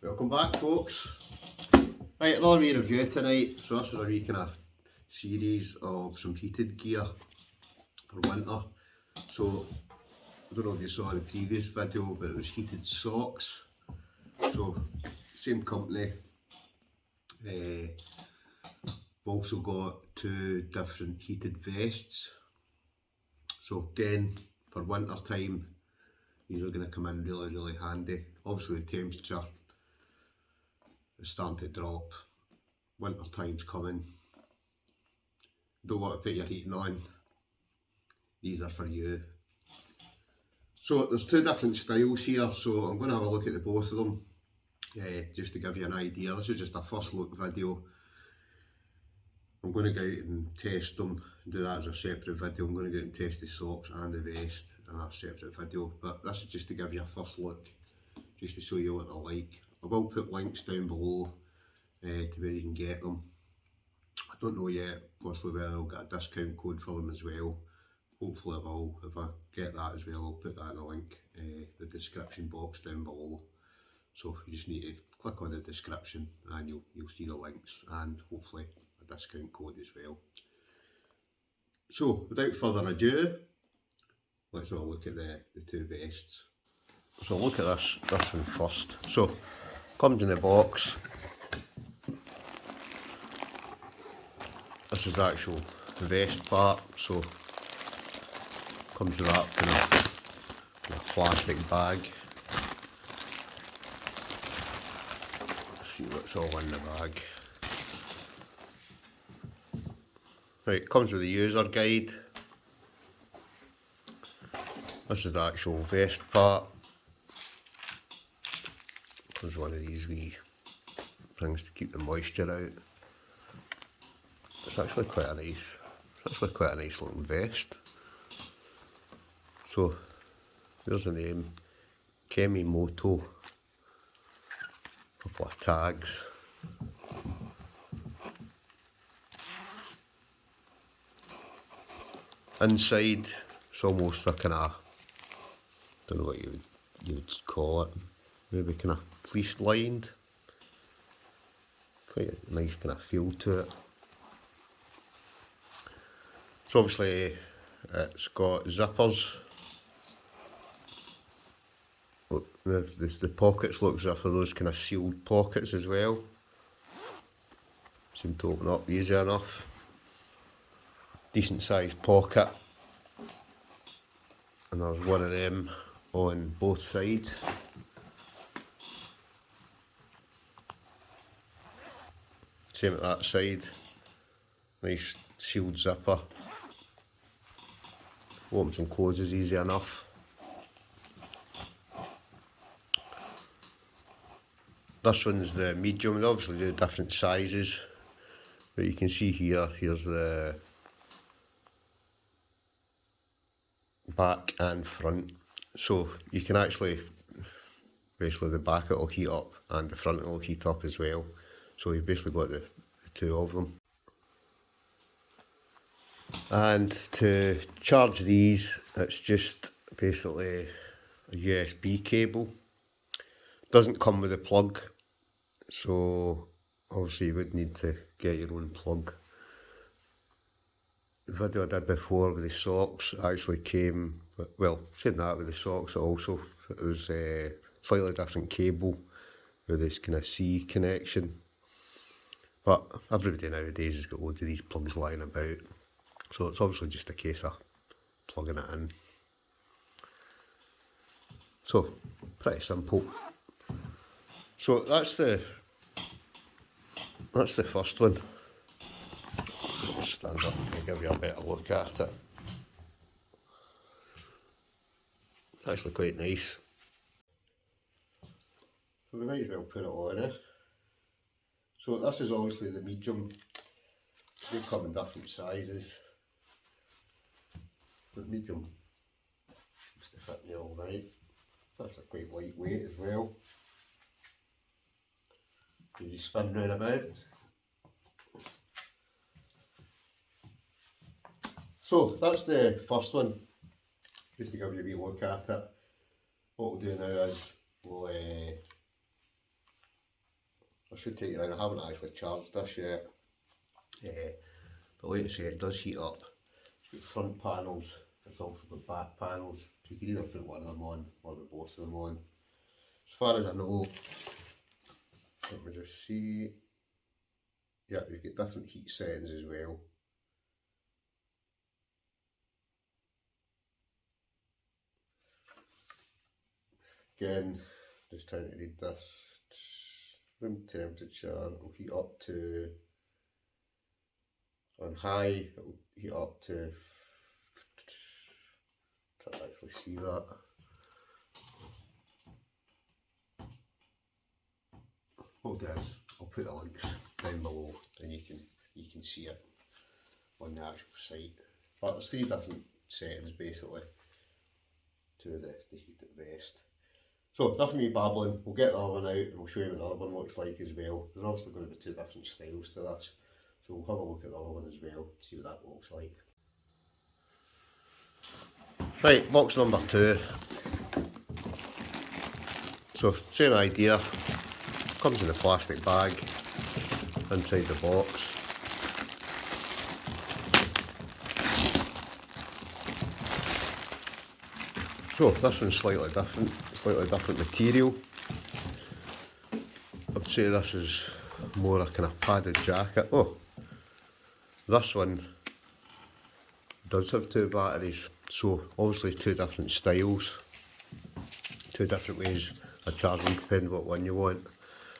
Welcome back, folks. Right, another wee review tonight. So this is a wee kind of series of some heated gear for winter. So I don't know if you saw the previous video, but it was heated socks. So same company. We've also got two different heated vests. So again, for winter time, these are going to come in really handy. Obviously the temperature is starting to drop. Winter time's coming. Don't want to put your heating on. These are for you. So there's two different styles here, so I'm going to have a look at the both of them just to give you an idea. This is just a first look video. I'm going to go out and test them, do that as a separate video. I'm going to go out and test the socks and the vest in a separate video, but this is just to give you a first look, just to show you what they're like. I will put links down below to where you can get them. I don't know yet, possibly whether I'll get a discount code for them as well. Hopefully I will. If I get that as well, I'll put that in the link, the description box down below. So you just need to click on the description and you'll see the links and hopefully a discount code as well. So without further ado, let's have a look at the two vests. So look at this one first. So comes in the box. This is the actual vest part. So comes wrapped in a plastic bag. Let's see what's all in the bag. Right, comes with a user guide. This is the actual vest part. Comes one of these wee things to keep the moisture out. It's actually quite a nice looking vest. So there's the name, Kemimoto, a couple of tags. Inside it's almost a kind of, don't know what you would call it, maybe kind of fleece lined. Quite a nice kind of feel to it. So obviously it's got zippers. The pockets look as if they're those kind of sealed pockets as well. Seem to open up easy enough. Decent sized pocket. And there's one of them on both sides. Same at that side. Nice sealed zipper. Opens and closes easy enough. This one's the medium. They obviously do different sizes, but you can see here's the back and front. So you can actually, basically the back it will heat up and the front it will heat up as well. So you've basically got the two of them. And to charge these, it's just basically a USB cable. Doesn't come with a plug, so obviously you would need to get your own plug. The video I did before with the socks actually came, well, saying that with the socks also, it was a slightly different cable with this kind of C connection. But everybody nowadays has got loads of these plugs lying about, so it's obviously just a case of plugging it in. So, pretty simple. So that's the first one. I'll stand up and give you a better look at it. It's actually quite nice. So we might as well put it on, eh? So this is obviously the medium. They come in different sizes. The medium seems to fit me all right. That's a quite lightweight as well. You spin round about. So that's the first one, just to give you a wee look at it. What we'll do now is we'll I should take you around, I haven't actually charged this yet, but like I say, it does heat up. It's got front panels, it's also got back panels, so you can either put one of them on or the both of them on. As far as I know, let me just see, yeah, you've got different heat settings as well. Again, just trying to read this. Room temperature will heat up to, on high, it will heat up to, try to actually see that. What I'll do is, I'll put the links down below and you can see it on the actual site. But there's 3 different settings basically to the heat at best. So enough of me babbling, we'll get the other one out and we'll show you what the other one looks like as well. There's obviously going to be 2 different styles to this, so we'll have a look at the other one as well, see what that looks like. Right, box number 2. So same idea, comes in a plastic bag inside the box. So this one's slightly different material. I'd say this is more a kind of padded jacket. Oh, this one does have 2 batteries, so obviously 2 different styles, 2 different ways of charging depending what one you want.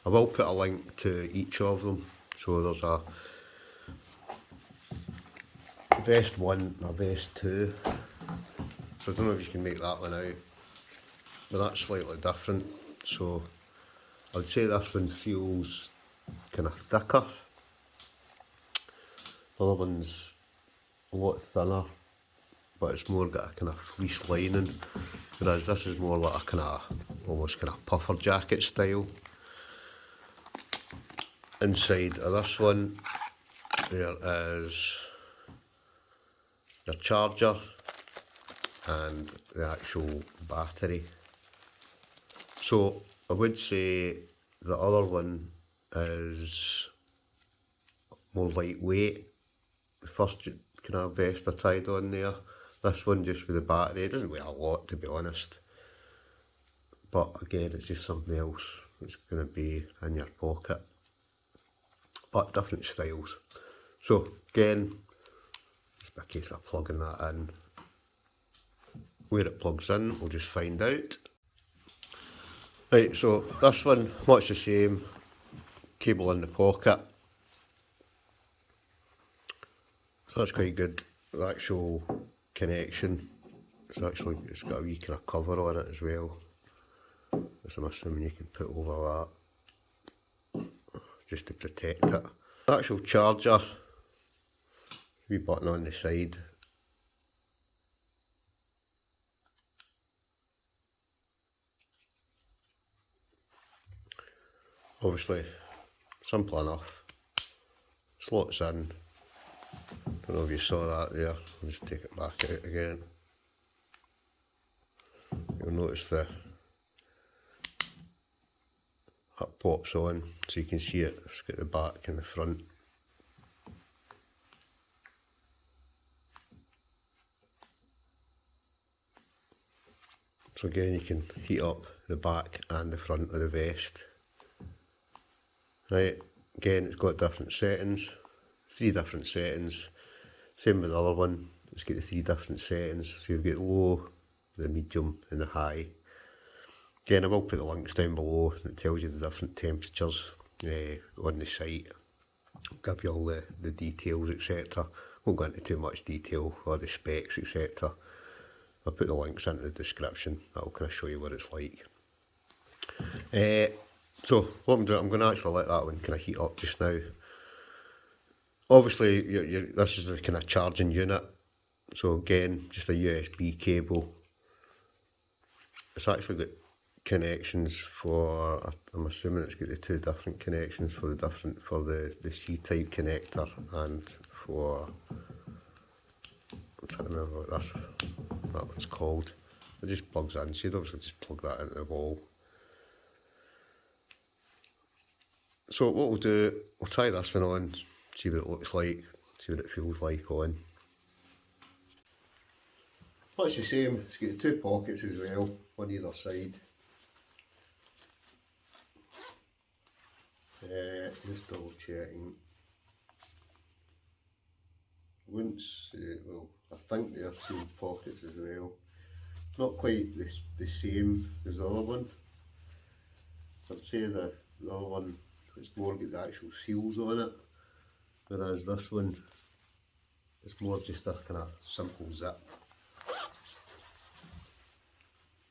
I will put a link to each of them. So there's a vest 1 and a vest 2. So I don't know if you can make that one out, but that's slightly different. So I'd say this one feels kind of thicker. The other one's a lot thinner, but it's more got a kind of fleece lining, whereas this is more like a kind of, almost kind of puffer jacket style. Inside of this one, there is your charger and the actual battery. So I would say the other one is more lightweight. The first kind of vest I tried on there, this one just with the battery, it doesn't weigh a lot to be honest, but again it's just something else that's going to be in your pocket, but different styles. So again, it's a case of plugging that in. Where it plugs in, we'll just find out. Right, so this one, much the same, cable in the pocket. So that's quite good. The actual connection, it's got a wee kind of cover on it as well. So I'm assuming you can put over that, just to protect it. The actual charger, wee button on the side. Obviously, simple enough. Slots in. Don't know if you saw that there. I'll just take it back out again. You'll notice that pops on, so you can see it. It's got the back and the front. So again, you can heat up the back and the front of the vest. Right, again, it's got different settings, 3 different settings. Same with the other one, it's got the 3 different settings. So you've got low, the medium and the high. Again, I will put the links down below that tells you the different temperatures on the site. I'll give you all the details, etc. Won't go into too much detail or the specs, etc. I'll put the links into the description. That'll kind of show you what it's like. So what I'm doing, I'm going to actually let that one kind of heat up just now. Obviously, this is the kind of charging unit. So again, just a USB cable. It's actually got connections for, I'm assuming it's got the 2 different connections for the C-type connector and for, I'm trying to remember what that one's called. It just plugs in, so you'd obviously just plug that into the wall. So what we'll do, we'll try this one on, see what it looks like, see what it feels like on. Well, it's the same, it's got the two pockets as well, on either side. Just double checking. Once, well, I think they're sealed pockets as well. Not quite the same as the other one. I'd say the other one, it's more got the actual seals on it, whereas this one, it's more just a kind of simple zip.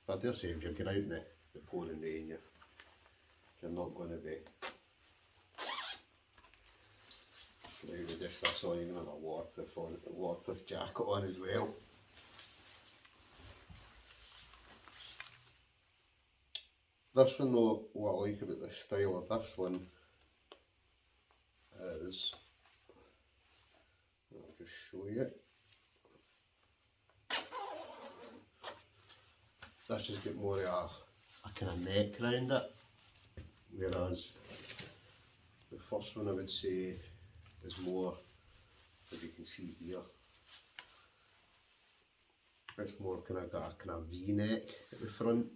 I dare say if you're going out in the pouring rain, you're not going to be going out with just this on, you're going to have a waterproof jacket on as well. This one though, what I like about the style of this one is, I'll just show you. This has got more of a kind of neck around it, whereas the first one I would say is more, as you can see here, it's more kind of got a kind of V-neck at the front,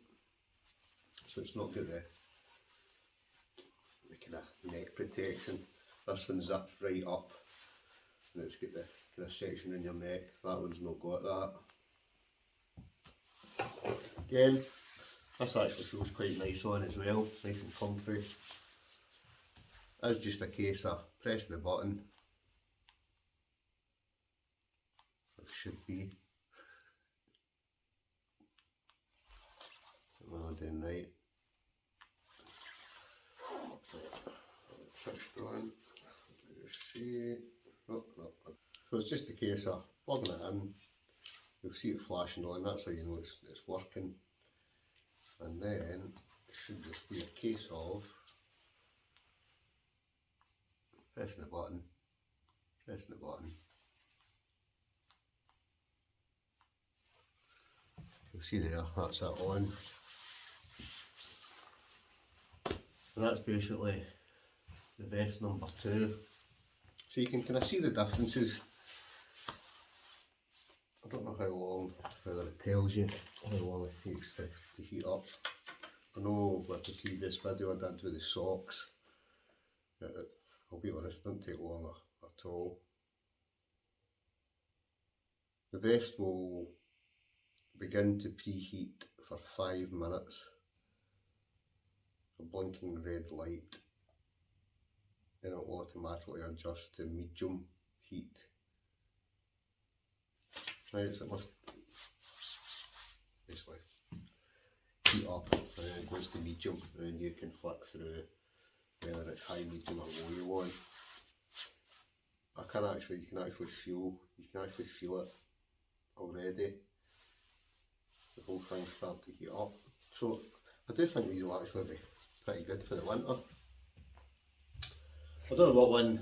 so it's not got the kind of neck protection. This one zips right up, and it's got the kind of section in your neck. That one's not got that. Again, this actually feels quite nice on as well, nice and comfy. It's just a case of pressing the button. It should be. Am I doing right? Switched on. Let's see. Oh, no. So it's just a case of plugging it in. You'll see it flashing on, that's how you know it's working. And then it should just be a case of pressing the button, pressing the button. You'll see there, that's it on. And that's basically the vest number 2. So you can kind of see the differences. I don't know how long, whether it tells you how long it takes to heat up. I know with the previous video I did with the socks, I'll be honest, it didn't take long at all. The vest will begin to preheat for 5 minutes. A blinking red light, then it will automatically adjust to medium heat. Right, so it must basically heat up and then it goes to medium, and then you can flick through whether it's high, medium or low you want. You can actually feel it already. The whole thing's starting to heat up. So I do think these will actually be pretty good for the winter. I don't know what one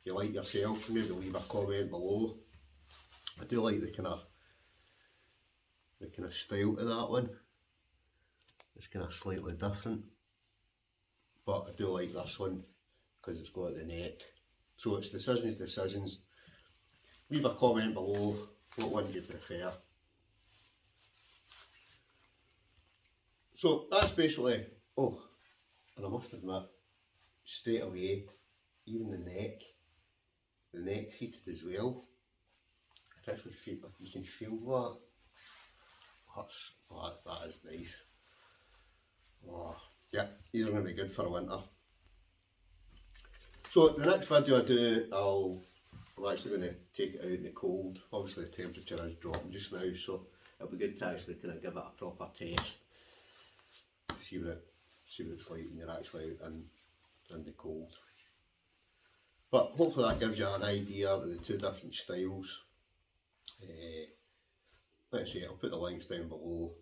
you like yourself, maybe leave a comment below. I do like the kind of style to that one. It's kind of slightly different, but I do like this one because it's got the neck. So it's decisions. Leave a comment below what one you prefer. So that's basically, oh, and I must admit, straight away, even the neck's heated as well. I actually feel, you can feel that. That is nice. Oh, yeah, these are going to be good for winter. So the next video I do, I'm actually going to take it out in the cold. Obviously the temperature is dropping just now, so it'll be good to actually kind of give it a proper test to see what it's like when you're actually out in the cold. But hopefully that gives you an idea of the two different styles. Like I say, I'll put the links down below.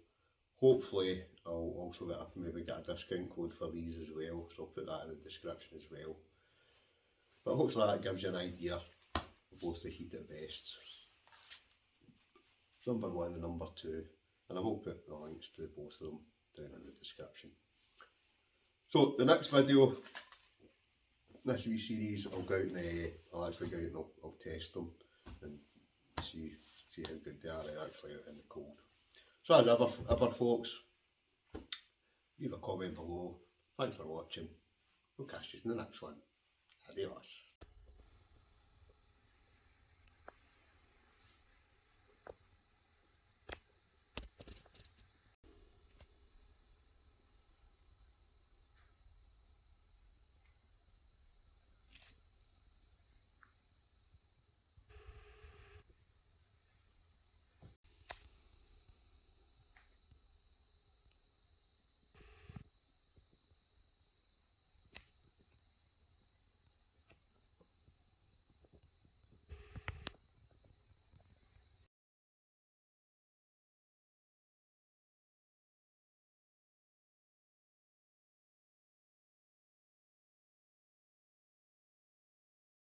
Hopefully I'll also maybe get a discount code for these as well, so I'll put that in the description as well. But hopefully that gives you an idea of both the heated vests, number 1 and number 2, and I will put the links to both of them down in the description. So the next video, this wee series, I'll go out and I'll actually go out and I'll test them and see how good they are actually out in the cold. So as ever folks, leave a comment below. Thanks for watching. We'll catch you in the next one. Adios.